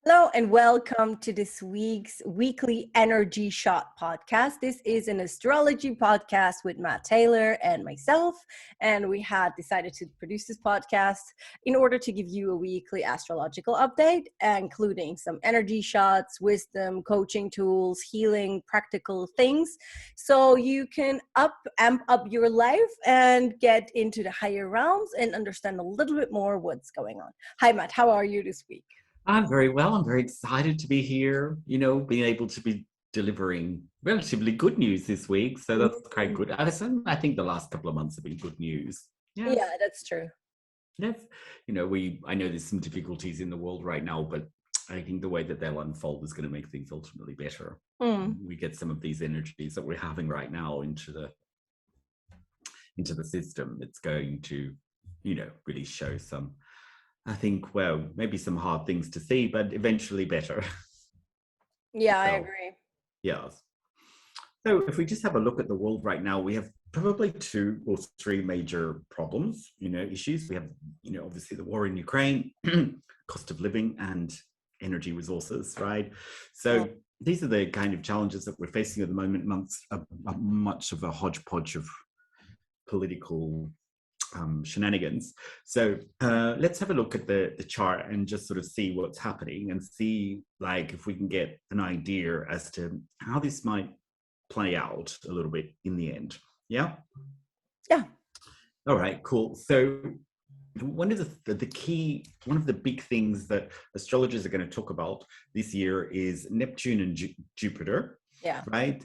Hello and welcome to this week's weekly Energy Shot podcast. This is an astrology podcast with Matt Taylor and myself, and we had decided to produce this podcast in order to give you a weekly astrological update, including some energy shots, wisdom, coaching tools, healing, practical things, so you can amp up your life and get into the higher realms and understand a little bit more what's going on. Hi, Matt. How are you this week? I'm very well. I'm very excited to be here, being able to be delivering relatively good news this week. So that's quite good. I think the last couple of months have been good news. Yeah, that's true. Yes. I know there's some difficulties in the world right now, but I think the way that they'll unfold is going to make things ultimately better. We get some of these energies that we're having right now into the system. It's going to, really show some, I think, well, maybe some hard things to see, but eventually better. Yeah, I agree. Yes. So if we just have a look at the world right now, we have probably 2 or 3 major problems, issues. We have, obviously the war in Ukraine, cost of living and energy resources, right? So these are the kind of challenges that we're facing at the moment amongst much of a hodgepodge of political shenanigans. So let's have a look at the chart and just sort of see what's happening and see if we can get an idea as to how this might play out a little bit in the end. Yeah. All right, cool. So one of the big things that astrologers are going to talk about this year is Neptune and Jupiter. Yeah. Right.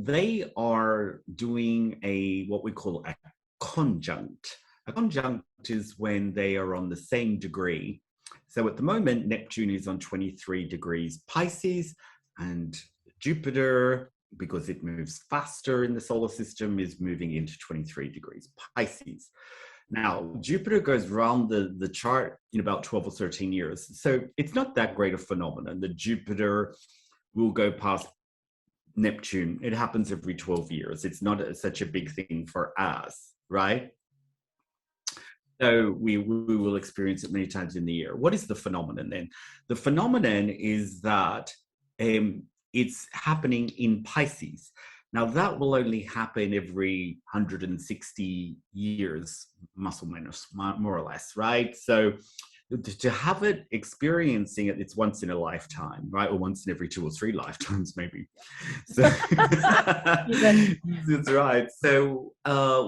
They are doing what we call a conjunct. A conjunct is when they are on the same degree. So at the moment, Neptune is on 23 degrees Pisces, and Jupiter, because it moves faster in the solar system, is moving into 23 degrees Pisces. Now, Jupiter goes around the chart in about 12 or 13 years. So it's not that great a phenomenon that Jupiter will go past Neptune. It happens every 12 years. It's not such a big thing for us, right? So we will experience it many times in the year. What is the phenomenon then? The phenomenon is that it's happening in Pisces. Now that will only happen every 160 years, more or less, right? So to have it experiencing it, it's once in a lifetime, right? Or once in every 2 or 3 lifetimes, maybe. So, that's right. So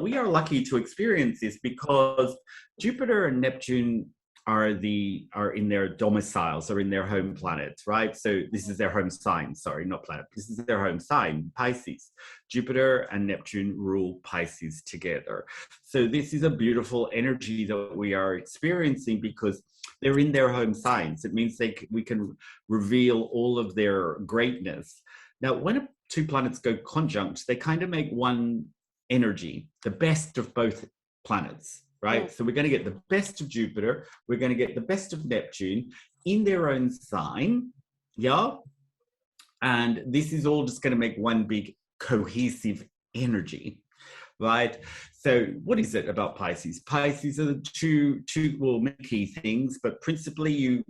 we are lucky to experience this because Jupiter and Neptune are in their domiciles, or in their home planets, right? So this is their home sign. Sorry, not planet. This is their home sign, Pisces. Jupiter and Neptune rule Pisces together. So this is a beautiful energy that we are experiencing because they're in their home signs. It means we can reveal all of their greatness. Now, when 2 planets go conjunct, they kind of make one energy, the best of both planets, right? So we're going to get the best of Jupiter, we're going to get the best of Neptune in their own sign, yeah? And this is all just going to make one big cohesive energy, right? So what is it about Pisces? Pisces are the two many key things, but principally you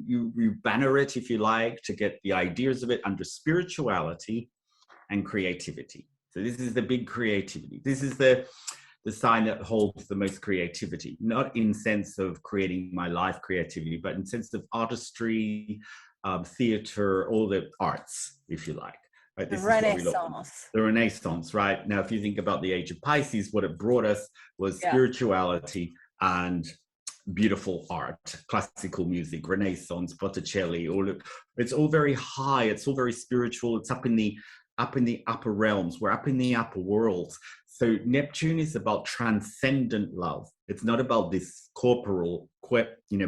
banner it, if you like, to get the ideas of it under spirituality and creativity. So this is the big creativity. This is the sign that holds the most creativity, not in sense of creating my life creativity, but in sense of artistry, theater, all the arts, if you like. Right? The Renaissance. The Renaissance, right? Now, if you think about the age of Pisces, what it brought us was spirituality and beautiful art, classical music, Renaissance, Botticelli, it's all very high, it's all very spiritual, it's up in the upper realms, we're up in the upper worlds. So Neptune is about transcendent love. It's not about this corporal,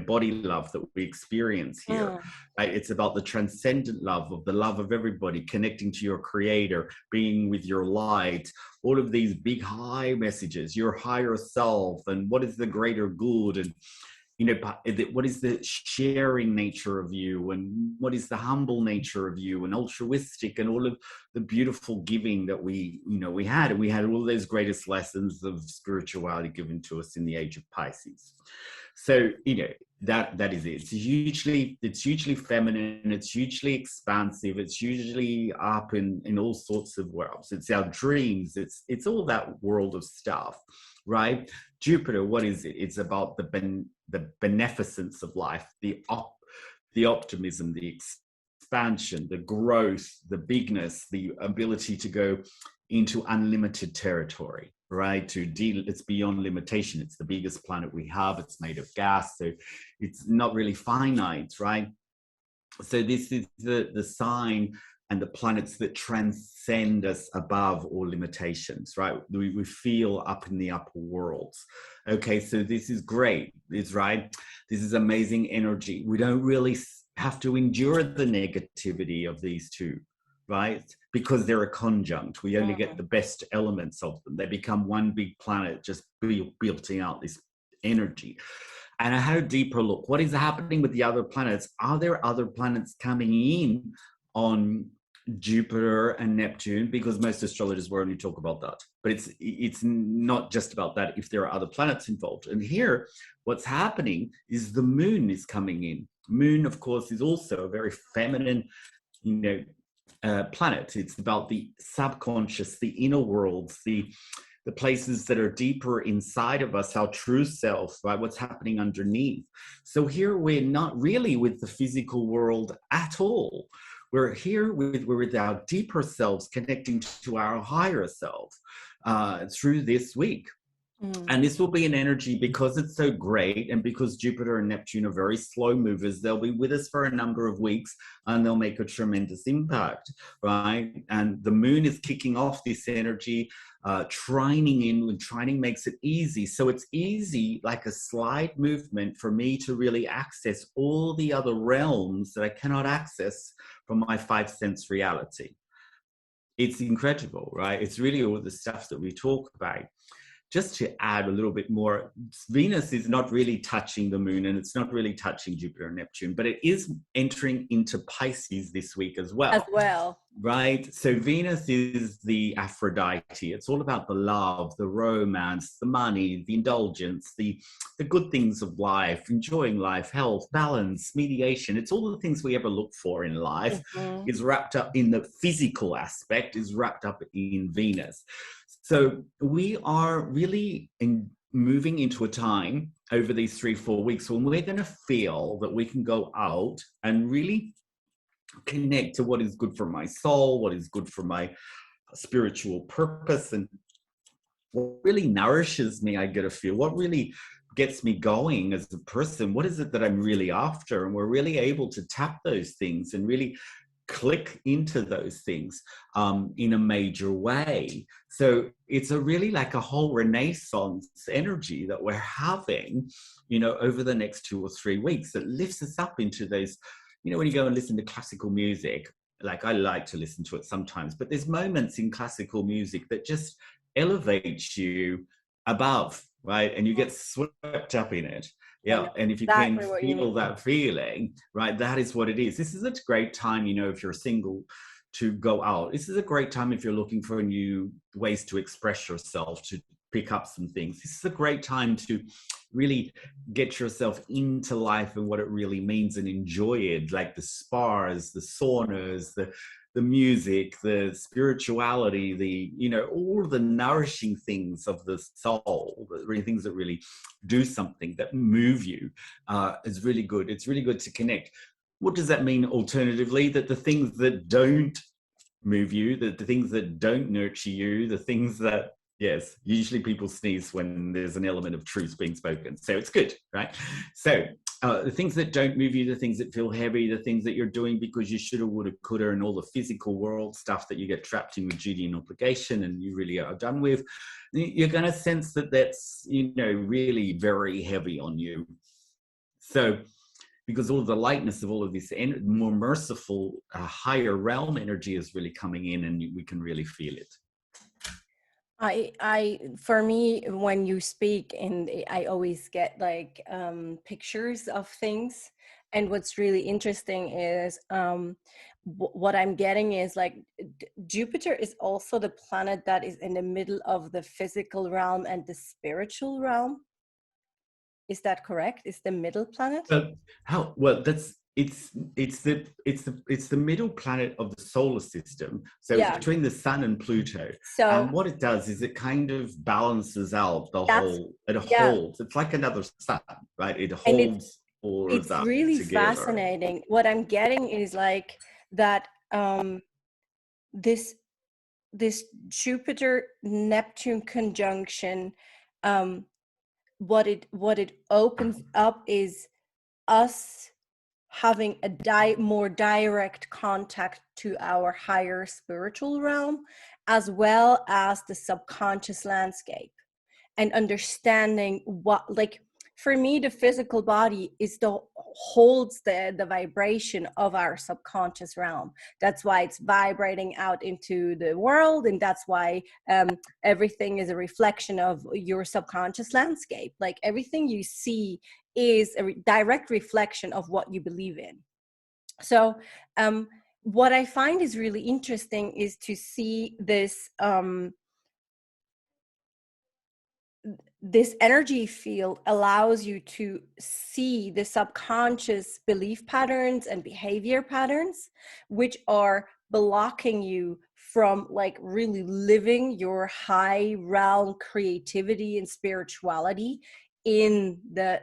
body love that we experience here. Right? It's about the transcendent love of everybody, connecting to your creator, being with your light, all of these big high messages, your higher self, and what is the greater good, and what is the sharing nature of you, and what is the humble nature of you, and altruistic, and all of the beautiful giving that we had. And we had all those greatest lessons of spirituality given to us in the age of Pisces. So, that is it. It's hugely feminine, it's hugely expansive, it's usually up in all sorts of worlds. It's our dreams, it's all that world of stuff, right? Jupiter, what is it? It's about the beneficence of life, the optimism, the expansion, the growth, the bigness, the ability to go into unlimited territory, right? It's beyond limitation. It's the biggest planet we have. It's made of gas, so it's not really finite, right? So this is the sign and the planets that transcend us above all limitations, right? We feel up in the upper worlds. Okay, so this is great, it's right. This is amazing energy. We don't really have to endure the negativity of these two, right? Because they're a conjunct. We only get the best elements of them. They become one big planet, just building out this energy. And I had a deeper look. What is happening with the other planets? Are there other planets coming in on Jupiter and Neptune? Because most astrologers will only talk about that. But it's not just about that if there are other planets involved. And here, what's happening is the moon is coming in. Moon, of course, is also a very feminine, planet. It's about the subconscious, the inner worlds, the places that are deeper inside of us, our true self, right? What's happening underneath. So here we're not really with the physical world at all. We're here with our deeper selves connecting to our higher self through this week. And this will be an energy, because it's so great and because Jupiter and Neptune are very slow movers, they'll be with us for a number of weeks and they'll make a tremendous impact, right? And the moon is kicking off this energy, trining makes it easy. So it's easy, like a slide movement, for me to really access all the other realms that I cannot access from my five sense reality. It's incredible, right? It's really all the stuff that we talk about. Just to add a little bit more, Venus is not really touching the moon and it's not really touching Jupiter and Neptune, but it is entering into Pisces this week as well. Right? So Venus is the Aphrodite. It's all about the love, the romance, the money, the indulgence, the good things of life, enjoying life, health, balance, mediation. It's all the things we ever look for in life is wrapped up in the physical aspect, is wrapped up in Venus. So we are really moving into a time over these 3-4 weeks when we're going to feel that we can go out and really connect to what is good for my soul, what is good for my spiritual purpose, and what really nourishes me. I get a feel what really gets me going as a person. What is it that I'm really after? And we're really able to tap those things and really click into those things in a major way. So it's a really like a whole renaissance energy that we're having, over the next 2 or 3 weeks, that lifts us up into those, when you go and listen to classical music, like I like to listen to it sometimes, but there's moments in classical music that just elevates you above, right? And you get swept up in it. Yeah, and if you can feel that feeling, right, that is what it is. This is a great time, if you're single, to go out. This is a great time if you're looking for new ways to express yourself, to pick up some things. This is a great time to really get yourself into life and what it really means and enjoy it, like the spas, the saunas, the music, the spirituality, all the nourishing things of the soul, the things that really do something, that move you, is really good. It's really good to connect. What does that mean alternatively? That the things that don't move you, the things that don't nurture you, the things that, yes, usually people sneeze when there's an element of truth being spoken. So it's good, right? So the things that don't move you, the things that feel heavy, the things that you're doing because you shoulda, woulda, coulda, and all the physical world stuff that you get trapped in with duty and obligation and you really are done with, you're going to sense that that's, really very heavy on you. So because all of the lightness of all of this more merciful, higher realm energy is really coming in and we can really feel it. For me, when you speak, and I always get like pictures of things. And what's really interesting is what I'm getting is like Jupiter is also the planet that is in the middle of the physical realm and the spiritual realm. Is that correct? Is the middle planet? But how? Well, that's it's the middle planet of the solar system. So it's Yeah. between the Sun and Pluto. So And what it does is it kind of balances out the that's, whole. It yeah. holds. It's like another sun, right? It And holds all of it's that really together. fascinating. What I'm getting is like that this Jupiter Neptune conjunction, what it opens up is us having a more direct contact to our higher spiritual realm, as well as the subconscious landscape, and understanding what, like, for me, the physical body is the holds the vibration of our subconscious realm. That's why it's vibrating out into the world, and that's why everything is a reflection of your subconscious landscape. Like, everything you see is a direct reflection of what you believe in. So what I find is really interesting is to see this energy field allows you to see the subconscious belief patterns and behavior patterns, which are blocking you from like really living your high realm creativity and spirituality in the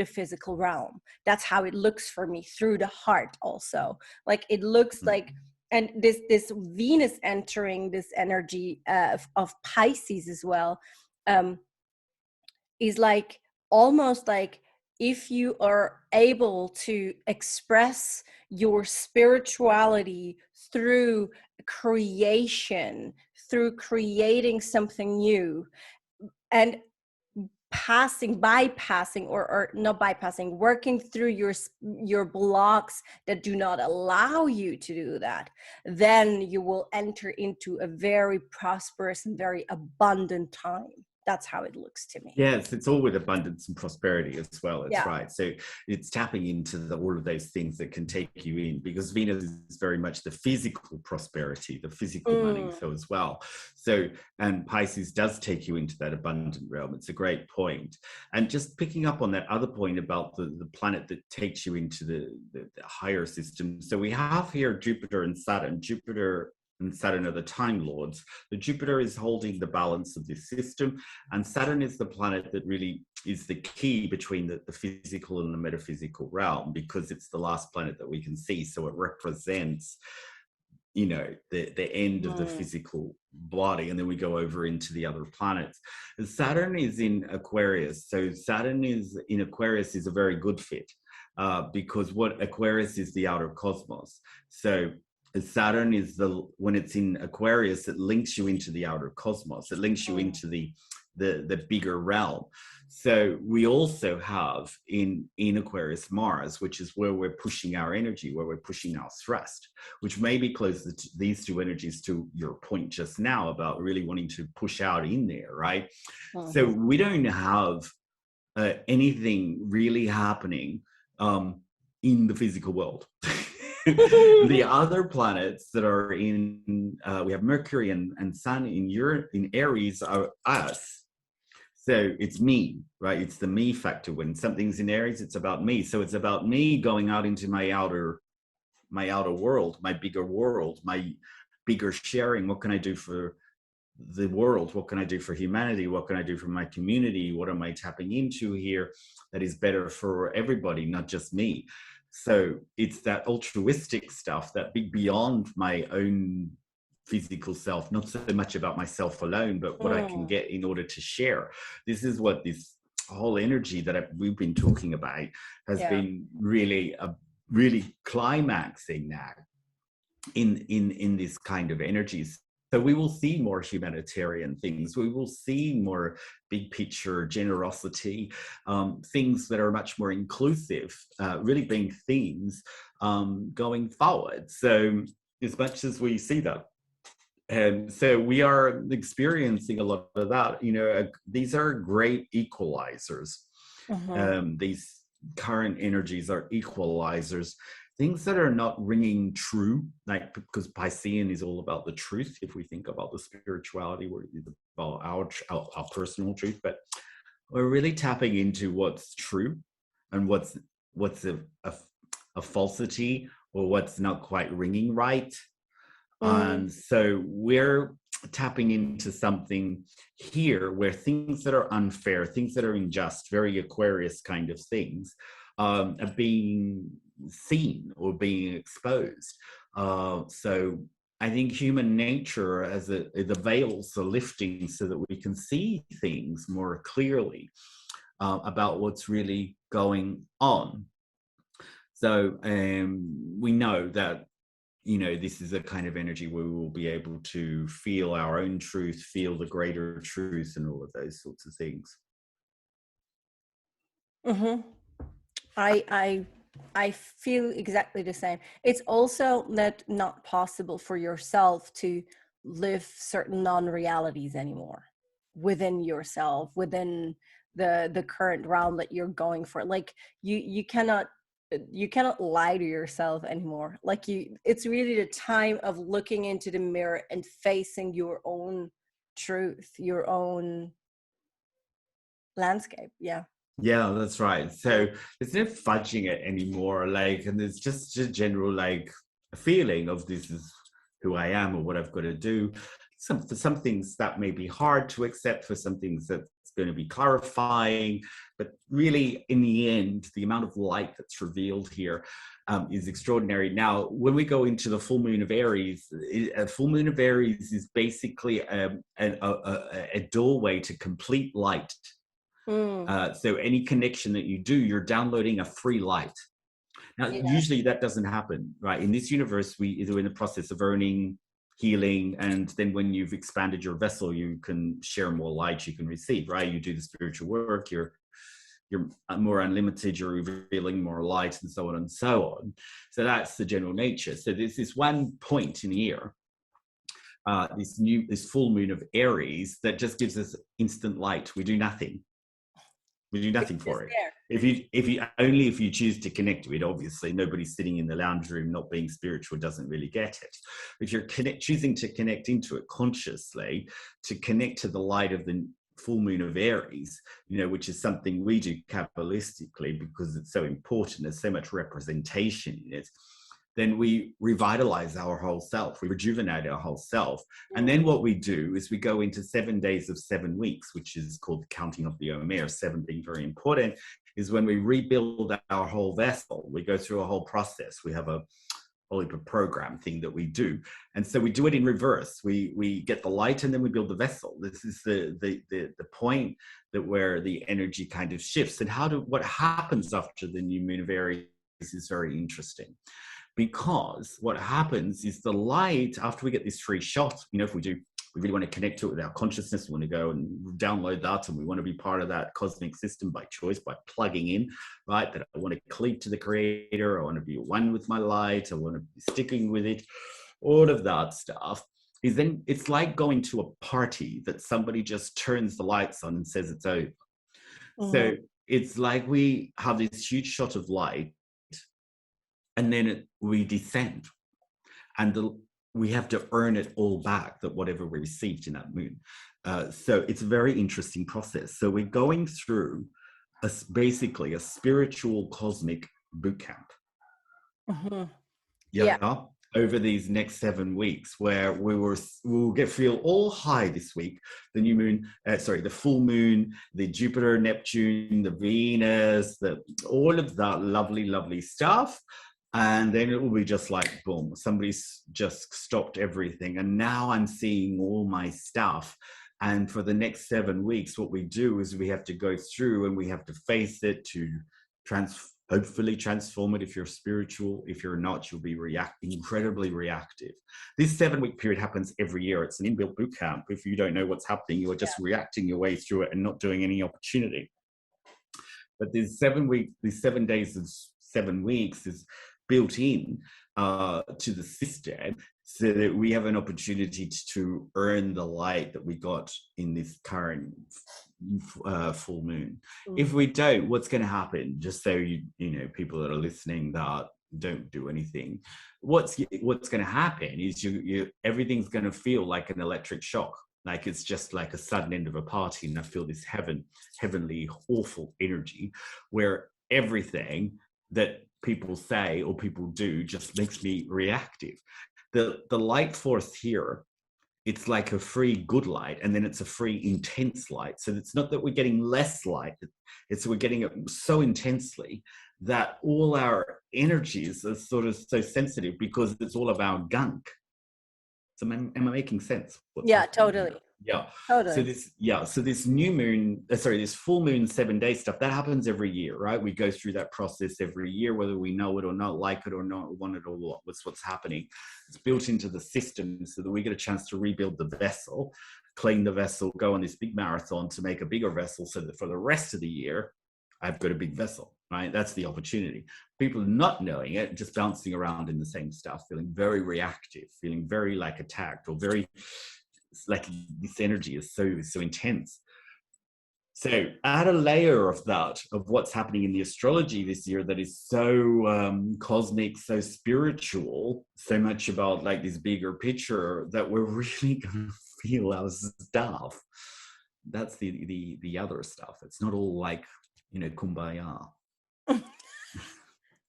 physical realm. That's how it looks for me through the heart also. Like, it looks like, and this Venus entering this energy of Pisces as well, is like almost like if you are able to express your spirituality through creation, through creating something new, and bypassing or not bypassing, working through your blocks that do not allow you to do that, then you will enter into a very prosperous and very abundant time. That's how it looks to me. Yes, it's all with abundance and prosperity as well. It's Yeah. right. So it's tapping into all of those things that can take you in, because Venus is very much the physical prosperity, the physical money, so as well. So, and Pisces does take you into that abundant realm. It's a great point. And just picking up on that other point about the planet that takes you into the higher system. So we have here Jupiter and Saturn. Jupiter and Saturn are the time lords. The Jupiter is holding the balance of this system, and Saturn is the planet that really is the key between the physical and the metaphysical realm, because it's the last planet that we can see. So it represents, you know, the end of the physical body, and then we go over into the other planets. And Saturn is in Aquarius. So Saturn is in Aquarius is a very good fit, because what Aquarius is the outer cosmos. So Saturn is when it's in Aquarius, it links you into the outer cosmos. It links you into the bigger realm. So we also have in Aquarius Mars, which is where we're pushing our energy, where we're pushing our thrust, which may be close to these two energies to your point just now about really wanting to push out in there, right? So we don't have anything really happening in the physical world. The other planets that are in, we have Mercury and Sun in Aries are us. So it's me, right? It's the me factor. When something's in Aries, it's about me. So it's about me going out into my outer world, my bigger sharing. What can I do for the world? What can I do for humanity? What can I do for my community? What am I tapping into here that is better for everybody, not just me? So it's that altruistic stuff, that big beyond my own physical self, not so much about myself alone, but what I can get in order to share. This is what this whole energy that we've been talking about has been really climaxing now in this kind of energies. So we will see more humanitarian things. We will see more big picture generosity, things that are much more inclusive, really being themes going forward. So as much as we see that, and so we are experiencing a lot of that. You know, these are great equalizers. These current energies are equalizers. Things that are not ringing true, like, because Piscean is all about the truth. If we think about the spirituality, where it's about our personal truth, but we're really tapping into what's true and what's a falsity, or what's not quite ringing right. Mm, And so we're tapping into something here where things that are unfair, things that are unjust, very Aquarius kind of things, are being seen or being exposed. So I think human nature, as the veils are lifting so that we can see things more clearly about what's really going on. So we know that, this is a kind of energy where we will be able to feel our own truth, feel the greater truth, and all of those sorts of things. mm-hmm. I feel exactly the same. It's also not possible for yourself to live certain non-realities anymore within yourself, within the current realm that you're going for. Like you cannot lie to yourself anymore. Like it's really the time of looking into the mirror and facing your own truth, your own landscape. Yeah. Yeah, that's right. So there's no fudging it anymore. Like, and there's just a general like feeling of this is who I am or what I've got to do. For some things that may be hard to accept, for some things that's going to be clarifying. But really, in the end, the amount of light that's revealed here is extraordinary. Now, when we go into the full moon of Aries, a full moon of Aries is basically a doorway to complete light. So any connection that you do, you're downloading a free light. Now, Yeah. usually that doesn't happen, right? In this universe, we are in the process of earning, healing, and then when you've expanded your vessel, you can share more light you can receive, right? You do the spiritual work, you're more unlimited, you're revealing more light, and so on and so on. So that's the general nature. So there's this one point in the year, this full moon of Aries, that just gives us instant light. We do nothing. We do nothing for it. There. If you choose to connect to it, obviously nobody's sitting in the lounge room not being spiritual doesn't really get it. If you're choosing to connect into it consciously, to connect to the light of the full moon of Aries, which is something we do Kabbalistically because it's so important. There's so much representation in it. Then we revitalize our whole self, we rejuvenate our whole self. And then what we do is we go into 7 days of 7 weeks, which is called the counting of the Omer, 7 being very important, is when we rebuild our whole vessel. We go through a whole process. We have a program thing that we do. And so we do it in reverse. We get the light and then we build the vessel. This is the point that where the energy kind of shifts. And what happens after the new moon of Aries is very interesting. Because what happens is the light, after we get this free shot, if we really want to connect to it with our consciousness, we want to go and download that, and we want to be part of that cosmic system by choice, by plugging in, right? That I want to cleave to the creator, I want to be one with my light, I want to be sticking with it, all of that stuff. Is then it's like going to a party that somebody just turns the lights on and says it's over. So it's like we have this huge shot of light, and then we descend, and we have to earn it all back, that whatever we received in that moon. So it's a very interesting process. So we're going through basically a spiritual cosmic boot camp. Yeah. Over these next 7 weeks, where we'll feel all high this week. The new moon, the full moon, the Jupiter, Neptune, the Venus, all of that lovely, lovely stuff. And then it will be just like, boom, somebody's just stopped everything. And now I'm seeing all my stuff. And for the next 7 weeks, what we do is we have to go through and we have to face it to hopefully transform it. If you're spiritual, if you're not, you'll be incredibly reactive. This 7-week period happens every year. It's an inbuilt boot camp. If you don't know what's happening, you are just reacting your way through it and not doing any opportunity. But these 7 days of 7 weeks is built in to the system, so that we have an opportunity to earn the light that we got in this current full moon. If we don't, what's going to happen? Just so people that are listening that don't do anything, what's going to happen is everything's going to feel like an electric shock. Like it's just like a sudden end of a party, and I feel this heavenly, awful energy where everything that people say or people do just makes me reactive. The light force here, it's like a free good light, and then it's a free intense light. So it's not that we're getting less light, it's we're getting it so intensely that all our energies are sort of so sensitive because it's all of our gunk. So am I making sense? What's Yeah, happening totally. here? Yeah. Totally. So this new moon, this full moon 7-day stuff, that happens every year, right? We go through that process every year, whether we know it or not, like it or not, want it or what. What's happening. It's built into the system so that we get a chance to rebuild the vessel, clean the vessel, go on this big marathon to make a bigger vessel so that for the rest of the year, I've got a big vessel, right? That's the opportunity. People not knowing it, just bouncing around in the same stuff, feeling very reactive, feeling very like attacked, or very like this energy is so intense. So add a layer of that, of what's happening in the astrology this year that is so cosmic, so spiritual, so much about like this bigger picture that we're really going to feel our stuff. That's the other stuff. It's not all like, kumbaya.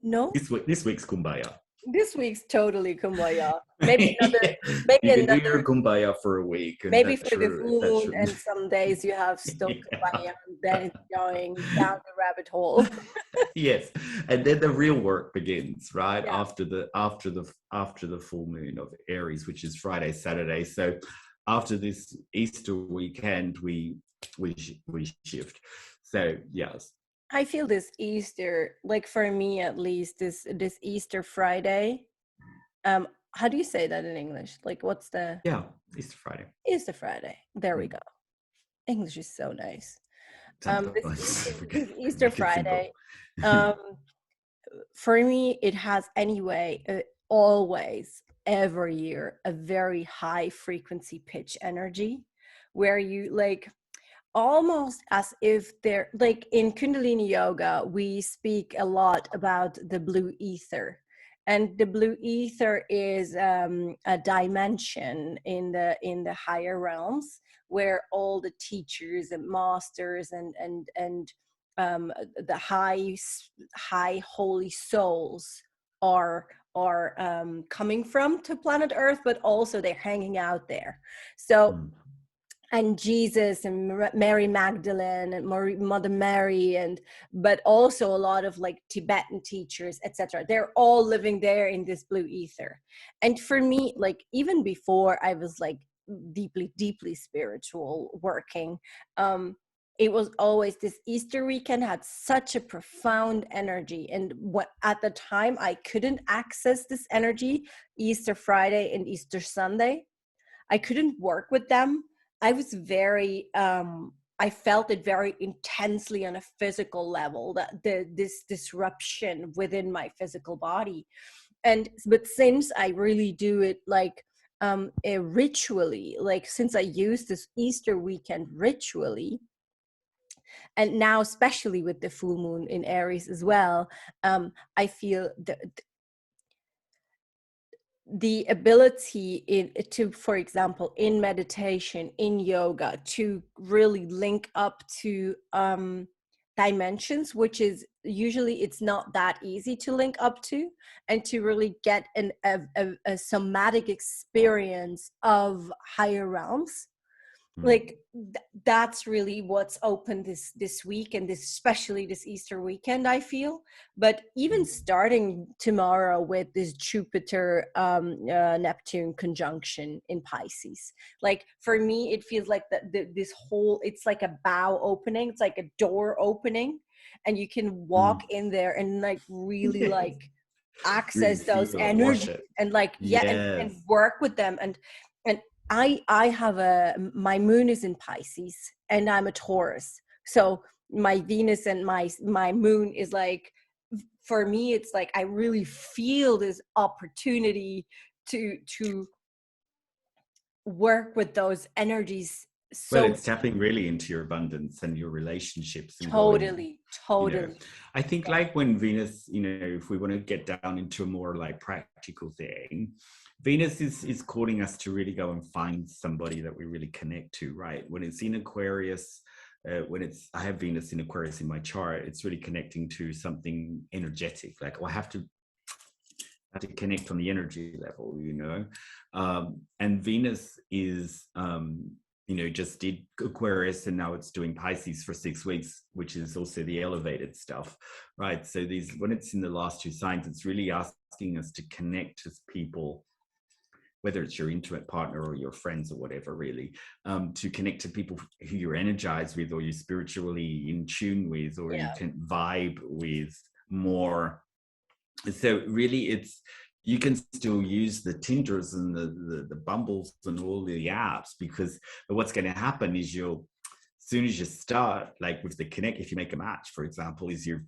No, This week's kumbaya. this week's totally kumbaya. Maybe another, maybe You can do another, your kumbaya for a week, and maybe that's for the your full that's moon, your and some days you have still yeah. kumbaya, and then it's going down the rabbit hole. Yes, and then the real work begins, right? Yeah. After the full moon of Aries, which is Friday, Saturday. So after this Easter weekend, we shift. So yes. I feel this Easter, like for me at least, this Easter Friday. How do you say that in English? Like, what's the Yeah, Easter Friday. Easter Friday? There we go. English is so nice. Sometimes This Easter make it simple. Friday, um, for me, it has anyway, always, every year, a very high frequency pitch energy, where you like almost as if they're like in Kundalini yoga, we speak a lot about the blue ether. And the blue ether is a dimension in the higher realms where all the teachers and masters and the high holy souls are coming from to planet Earth, but also they're hanging out there. So and Jesus and Mary Magdalene and Mother Mary, and but also a lot of like Tibetan teachers, etc. They're all living there in this blue ether. And for me, like even before I was like deeply spiritual working, it was always this Easter weekend had such a profound energy. And what at the time I couldn't access this energy, Easter Friday and Easter Sunday, I couldn't work with them. I was very, I felt it very intensely on a physical level, that this disruption within my physical body. But since I really do it like ritually, like since I use this Easter weekend ritually, and now especially with the full moon in Aries as well, I feel the ability to, for example, in meditation, in yoga, to really link up to dimensions, which is usually it's not that easy to link up to, and to really get a somatic experience of higher realms. Like that's really what's open this week, and especially this Easter weekend, I feel. But even starting tomorrow with this Jupiter Neptune conjunction in Pisces, like for me it feels like this whole, it's like a bow opening, it's like a door opening, and you can walk in there and like really like access Really those feel it, wash energies, it. and like and Yes. work with them. And I have my moon is in Pisces and I'm a Taurus. So my Venus and my moon is like, for me, it's like I really feel this opportunity to work with those energies Well, So it's tapping really into your abundance and your relationships and going, totally, you know, totally. I think Yeah. like when Venus, you know, if we want to get down into a more like practical thing, Venus is calling us to really go and find somebody that we really connect to, right? When it's in Aquarius, I have Venus in Aquarius in my chart, it's really connecting to something energetic. Like, oh, I have to connect on the energy level, you know. And Venus is, you know, just did Aquarius and now it's doing Pisces for 6 weeks, which is also the elevated stuff, right? So these, when it's in the last two signs, it's really asking us to connect as people, whether it's your intimate partner or your friends or whatever, really, to connect to people who you're energized with or you're spiritually in tune with or you Yeah. can vibe with more. So really it's, you can still use the Tinders and the Bumbles and all the apps, because what's going to happen is you'll, as soon as you start, like with the connect, if you make a match, for example, is you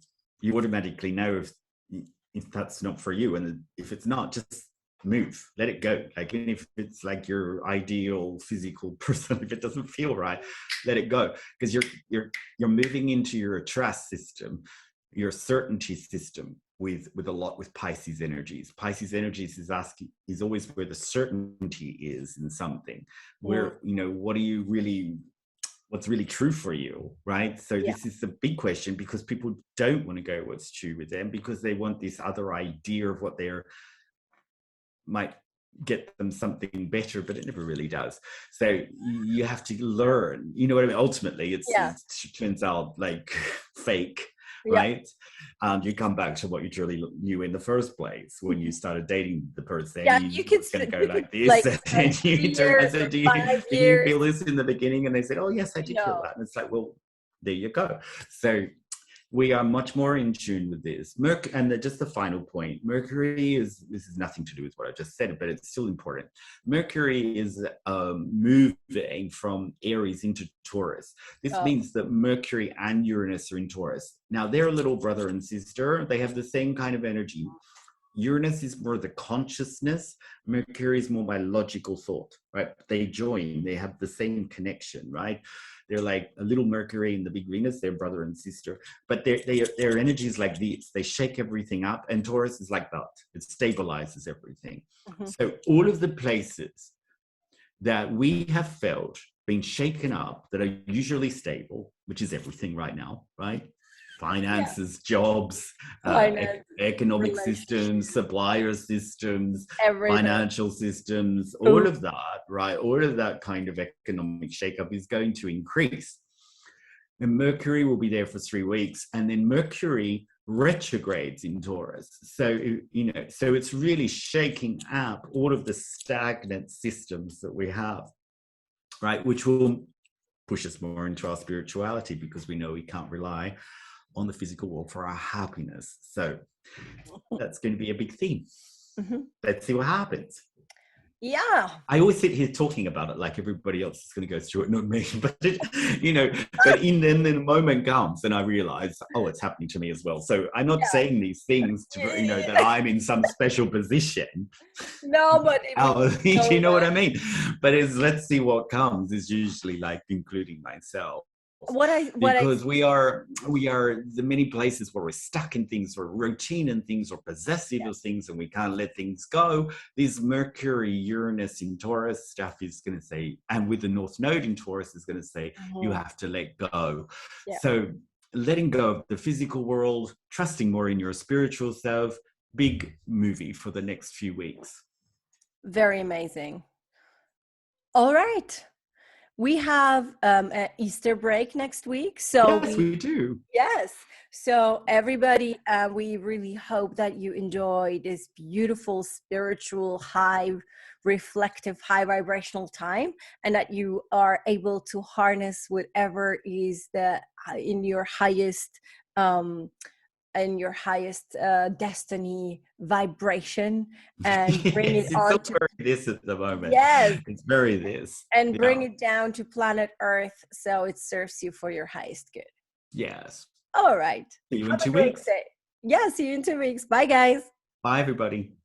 automatically know if that's not for you, and if it's not, just move, let it go. Like even if it's like your ideal physical person, if it doesn't feel right, let it go, because you're moving into your trust system, your certainty system, with a lot with Pisces energies. Pisces energies is always where the certainty is in something, where, you know, what's really true for you, right? So Yeah. this is the big question, because people don't want to go what's true with them, because they want this other idea of what they're might get them something better, but it never really does. So you have to learn, you know what I mean? Ultimately, it turns out like fake, Yeah. right? And you come back to what you truly knew in the first place when you started dating the person. Yeah, You you knew could it's going to go you could like this, like spend and you turn. I 3 years said, or 5 years. did you feel this in the beginning? And they said, oh yes, I did feel No. that. And it's like, well, there you go. So we are much more in tune with this. And just the final point, Mercury is, this is nothing to do with what I just said, but it's still important. Mercury is moving from Aries into Taurus. This Oh, means that Mercury and Uranus are in Taurus. Now, they're a little brother and sister. They have the same kind of energy. Uranus is more the consciousness. Mercury is more my logical thought, right? They join, they have the same connection, right? They're like a little Mercury and the big Venus, they're brother and sister, but their energy is like this. They shake everything up, and Taurus is like that. It stabilizes everything. mhm. So all of the places that we have felt being shaken up that are usually stable, which is everything right now, right? Yeah. Finances, jobs, Finance, economic systems, relationship, supplier systems, everything. financial systems, all Food. of that, right? All of that kind of economic shakeup is going to increase. And Mercury will be there for 3 weeks, and then Mercury retrogrades in Taurus. So, you know, so it's really shaking up all of the stagnant systems that we have, right? Which will push us more into our spirituality, because we know we can't rely on the physical world for our happiness. So that's going to be a big theme. Mhm. Let's see what happens. Yeah. I always sit here talking about it like everybody else is going to go through it, not me. But you know, but then the moment comes, and I realize, oh, it's happening to me as well. So I'm not saying these things to, you know, that I'm in some special position. No, but You know what I mean? But let's see what comes. Is usually like including myself. what I Because we are the many places where we're stuck in things, or routine and things, or possessive of things, and we can't let things go. This Mercury Uranus in Taurus stuff is going to say, and with the North Node in Taurus is going to say, you have to let go. Yeah. So letting go of the physical world, trusting more in your spiritual self, big movie for the next few weeks. Very amazing. All right. We have an Easter break next week. So yes, we do. Yes. So everybody, we really hope that you enjoy this beautiful, spiritual, high, reflective, high vibrational time, and that you are able to harness whatever is in your highest um, destiny vibration, and bring it Yes, it's so on to, very this at the moment. yes, It's very this. and bring Yeah. it down to planet Earth so it serves you for your highest good. Yes. All right. See you in Have a 2 great weeks. day. Yeah, see you in 2 weeks. Bye, guys. Bye, everybody.